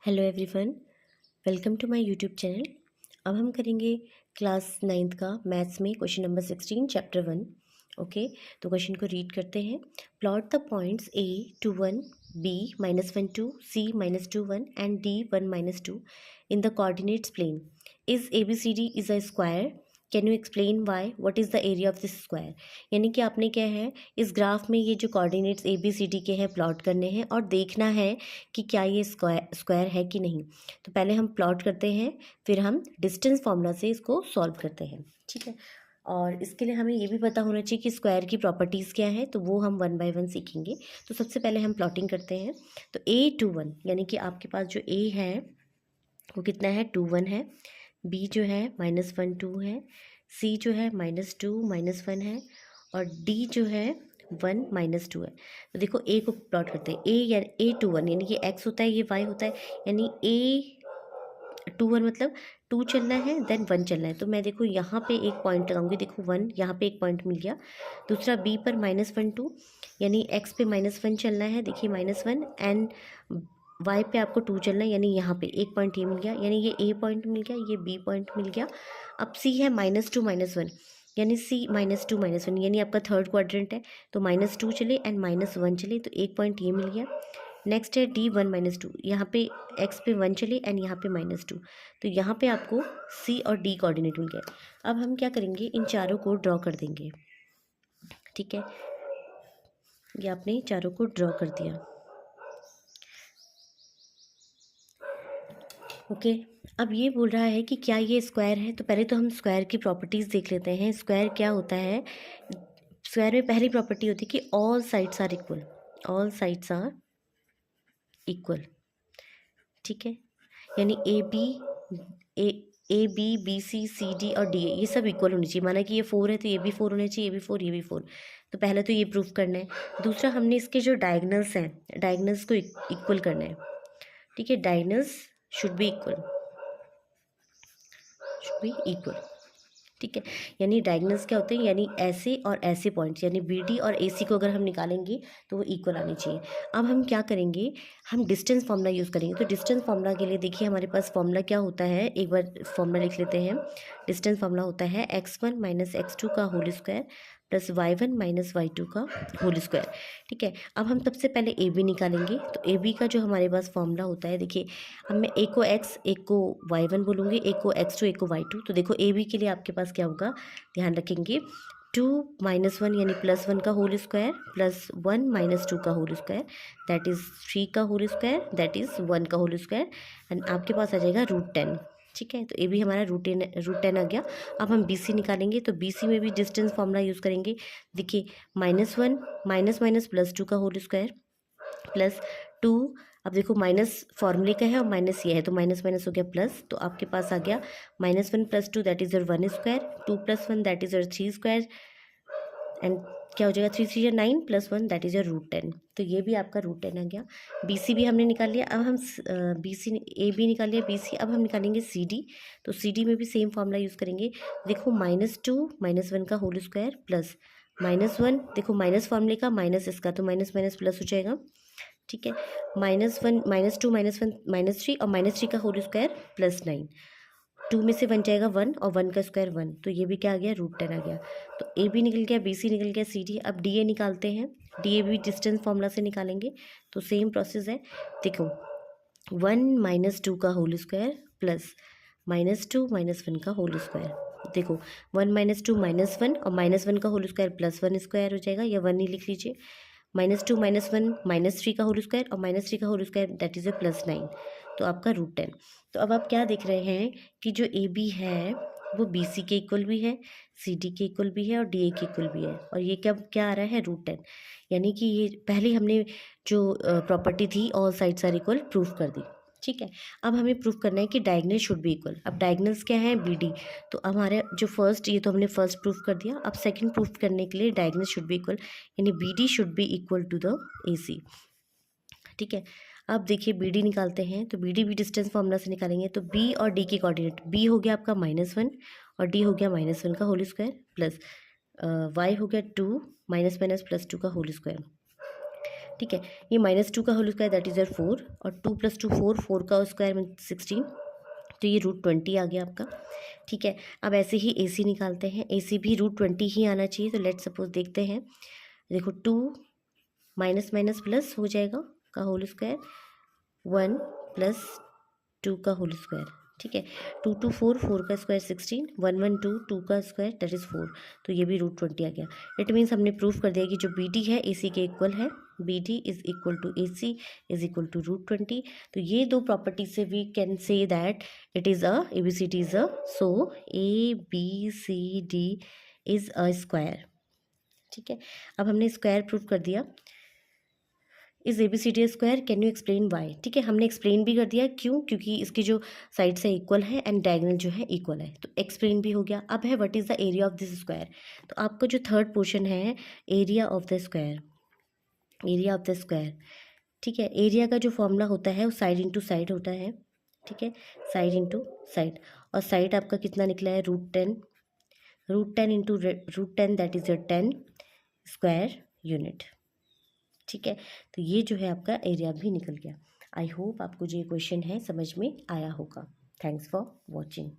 Hello everyone, welcome to my YouTube channel. अब हम करेंगे क्लास 9th का मैथ्स में क्वेश्चन नंबर 16 चैप्टर 1। ओके, तो क्वेश्चन को रीड करते हैं। Plot the points A two 1, B -1 2, C -2 1 and D 1 -2 in the coordinates plane. Is A B C D is a square. Can you explain why? What is the area of this square? यानी कि आपने क्या है, इस graph में ये जो coordinates A B C D के हैं प्लॉट करने हैं और देखना है कि क्या ये स्क्वायर है कि नहीं। तो पहले हम प्लॉट करते हैं, फिर हम डिस्टेंस फार्मूला से इसको सॉल्व करते हैं। ठीक है, और इसके लिए हमें ये भी पता होना चाहिए कि स्क्वायर की प्रॉपर्टीज़ क्या है, तो वो हम 1 बाय 1 सीखेंगे। तो सबसे पहले हम प्लॉटिंग करते हैं। तो ए टू 1 यानी कि आपके पास जो ए है वो कितना है, 2 1 है। बी जो है -1 2 है। सी जो है -2 -1 है। और डी जो है 1 -2 है। तो देखो ए को प्लॉट करते हैं। ए या ए टू 1 यानी कि एक्स होता है, ये वाई होता है। यानी ए टू 1 मतलब 2 चलना है, देन 1 चलना है। तो मैं देखो यहाँ पे एक पॉइंट लगाऊंगी, देखो 1 यहाँ पे एक पॉइंट मिल गया। दूसरा बी पर -1 2 यानी एक्स पे -1 चलना है, देखिए -1। एंड वाई पे आपको 2 चलना है, यानी यहाँ पे एक पॉइंट ये मिल गया, यानी ये ए पॉइंट मिल गया, ये बी पॉइंट मिल गया। अब सी है -2 -1 यानी सी -2 -1 यानी आपका थर्ड क्वाड्रेंट है। तो -2 चले एंड -1 चले, तो एक पॉइंट ये मिल गया। नेक्स्ट है D 1 -2, यहाँ पे x पे 1 चले एंड यहाँ पे -2। तो यहाँ पे आपको C और D कोऑर्डिनेट मिल गए। अब हम क्या करेंगे, इन चारों को ड्रॉ कर देंगे। ठीक है, ये आपने चारों को ड्रॉ कर दिया। ओके, अब ये बोल रहा है कि क्या ये स्क्वायर है। तो पहले तो हम स्क्वायर की प्रॉपर्टीज़ देख लेते हैं। स्क्वायर क्या होता है, स्क्वायर में पहली प्रॉपर्टी होती है कि all sides are equal. All sides are equal. ठीक है, यानी A B B C C D और डी ये सब इक्वल होनी चाहिए। माना कि ये 4 है तो ये भी 4 होना चाहिए, ये भी 4, ये भी 4। तो पहले तो ये प्रूफ करना है। दूसरा, हमने इसके जो डायगनल्स हैं, डायगनल्स को इक्वल करना है। ठीक है, diagonals should be equal, should be equal. ठीक है, यानी डायगनल्स क्या होते हैं, यानी ऐसे और ऐसे पॉइंट्स, यानी बी डी और ए सी को अगर हम निकालेंगे तो वो इक्वल आनी चाहिए। अब हम क्या करेंगे, हम डिस्टेंस फार्मूला यूज़ करेंगे। तो डिस्टेंस फार्मूला के लिए देखिए हमारे पास फार्मूला क्या होता है, एक बार फार्मूला लिख लेते हैं। डिस्टेंस फार्मूला होता है x1 - x2 का whole square plus y1 - y2 का होल स्क्वायर। ठीक है, अब हम सबसे पहले ए बी निकालेंगे। तो ए बी का जो हमारे पास फार्मूला होता है, देखिए अब मैं एक को x एक को y1 बोलूँगी, एक को x2 एक को y2। तो देखो ए बी के लिए आपके पास क्या होगा, ध्यान रखेंगे। 2 -1 यानी +1 का होल स्क्वायर प्लस 1 -2 का होल स्क्वायर, दैट इज़ 3 का होल स्क्वायर, दैट इज़ 1 का होल स्क्वायर। एंड आपके पास आ जाएगा √10। ठीक है, तो ये भी हमारा √10 आ गया। अब हम बी सी निकालेंगे। तो बी सी में भी डिस्टेंस फार्मूला यूज़ करेंगे। देखिए -1 माइनस +2 का होल स्क्वायर प्लस 2। अब देखो माइनस फॉर्मूले का है और माइनस ये है, तो माइनस माइनस हो गया प्लस। तो आपके पास आ गया -1 + 2 that is your 1 square, 2 + 1 that is your 3 square. And क्या हो जाएगा, 3 3 9 + 1 दैट इज़ योर √10। तो ये भी आपका √10 आ गया। बी सी भी हमने निकाल लिया। अब हम बी सी ए बी निकाल लिया, बी सी। अब हम निकालेंगे सी डी। तो सी डी में भी सेम फार्मूला यूज़ करेंगे। देखो -2 -1 का होल स्क्वायर प्लस -1, देखो माइनस फार्मूले का माइनस इसका, तो माइनस माइनस प्लस हो जाएगा। ठीक है, -1 -2 -1 -3 और -3 का होल स्क्वायर प्लस 9। 2 में से 1 जाएगा 1 और 1 का स्क्वायर 1। तो ये भी क्या आ गया, √10 आ गया। तो ए बी निकल गया, बी सी निकल गया, सी डी। अब डी ए निकालते हैं। डी ए भी डिस्टेंस फार्मूला से निकालेंगे। तो सेम प्रोसेस है। देखो 1 -2 का होल स्क्वायर प्लस -2 -1 का होल स्क्वायर। देखो 1 -2 -1 और -1 का होल स्क्वायर प्लस 1 स्क्वायर हो जाएगा, या 1 ही लिख लीजिए। -2 -1 -3 का होल स्क्वायर और -3 का whole square that is a +9। तो आपका √10। तो अब आप क्या देख रहे हैं कि जो ए बी है वो बी सी के इक्वल भी है, सी डी के इक्वल भी है और डी ए के इक्वल भी है। और ये क्या क्या आ रहा है, √10। यानी कि ये पहले हमने जो प्रॉपर्टी थी all sides are equal proof कर दी। ठीक है, अब हमें प्रूफ करना है कि डायगनल शुड बी इक्वल। अब डायगनल्स क्या है, बी डी। तो हमारे जो फर्स्ट, ये तो हमने फर्स्ट प्रूफ कर दिया। अब सेकंड प्रूफ करने के लिए डायगनल शुड बी इक्वल, यानी b d should be equal to the a c. ठीक है, अब देखिए बी डी निकालते हैं। तो बी डी भी डिस्टेंस फार्मूला से निकालेंगे। तो बी और डी के कोऑर्डिनेट, बी हो गया आपका -1 और डी हो गया -1 का होल स्क्वायर प्लस वाई हो गया 2 माइनस माइनस +2 का होल स्क्वायर। ठीक है। ये -2 का whole square that is your 4, और 2 + 2 4, 4 का स्क्वायर में 16, तो ये √20 आ गया आपका। ठीक है, अब ऐसे ही AC निकालते हैं। AC भी √20 ही आना चाहिए। तो लेट्स सपोज देखते हैं, देखो 2 माइनस माइनस प्लस हो जाएगा का होल स्क्वायर, 1 + 2 का होल स्क्वायर। ठीक है, 2 2 4, 4 का स्क्वायर 16, 1 1 2, 2 का स्क्वायर दैट इज़ 4, तो ये भी √20 आ गया। इट मीन्स हमने प्रूफ कर दिया कि जो BD है AC के इक्वल है, BD is equal to AC is equal to √20। तो ये दो प्रॉपर्टी से we can say that it is a ABCD is a, so ABCD is a square. ठीक है, अब हमने स्क्वायर प्रूफ कर दिया। Is ABCD square, can you explain why? ठीक है, हमने एक्सप्लेन भी कर दिया क्यों, क्योंकि इसकी जो साइड से इक्वल है एंड डायगोनल जो है इक्वल है, तो एक्सप्लेन भी हो गया। अब है what is the area of this square. तो आपका जो थर्ड पोर्शन है, area of the square, area of the square. ठीक है, एरिया का जो फॉर्मूला होता है वो साइड इंटू साइड होता है। ठीक है, साइड इंटू साइड, और साइड आपका कितना निकला है, √10, √10 into √10 that is your 10 square unit. ठीक है, तो ये जो है आपका एरिया भी निकल गया। आई होप आपको जो ये क्वेश्चन है समझ में आया होगा। Thanks for watching.